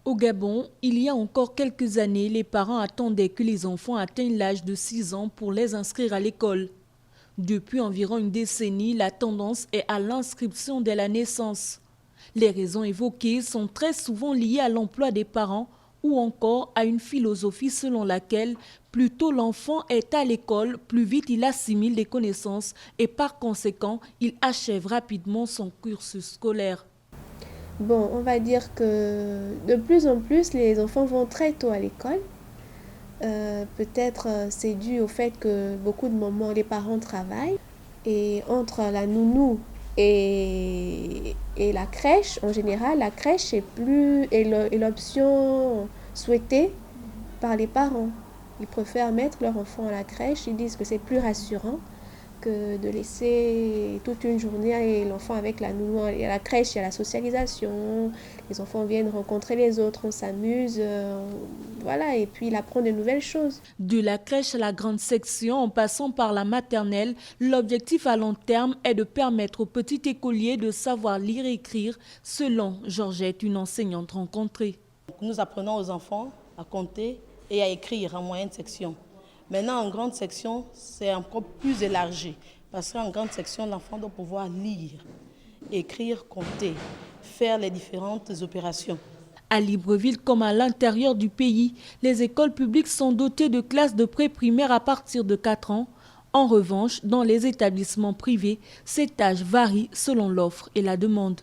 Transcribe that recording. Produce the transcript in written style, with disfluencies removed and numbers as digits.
Au Gabon, il y a encore quelques années, les parents attendaient que les enfants atteignent l'âge de 6 ans pour les inscrire à l'école. Depuis environ une décennie, la tendance est à l'inscription dès la naissance. Les raisons évoquées sont très souvent liées à l'emploi des parents ou encore à une philosophie selon laquelle plus tôt l'enfant est à l'école, plus vite il assimile des connaissances et par conséquent, il achève rapidement son cursus scolaire. Bon, on va dire que de plus en plus, les enfants vont très tôt à l'école. Peut-être c'est dû au fait que beaucoup de moments, les parents travaillent. Et entre la nounou et la crèche, en général, la crèche est l'option souhaitée par les parents. Ils préfèrent mettre leur enfant à la crèche, ils disent que c'est plus rassurant que de laisser toute une journée l'enfant avec la nounou. À la crèche, il y a la socialisation, les enfants viennent rencontrer les autres, on s'amuse, voilà, et puis il apprend de nouvelles choses. De la crèche à la grande section, en passant par la maternelle, l'objectif à long terme est de permettre aux petits écoliers de savoir lire et écrire, selon Georgette, une enseignante rencontrée. Nous apprenons aux enfants à compter et à écrire en moyenne section. Maintenant, en grande section, c'est encore plus élargi. Parce qu'en grande section, l'enfant doit pouvoir lire, écrire, compter, faire les différentes opérations. À Libreville comme à l'intérieur du pays, les écoles publiques sont dotées de classes de pré-primaire à partir de 4 ans. En revanche, dans les établissements privés, cet âge varie selon l'offre et la demande.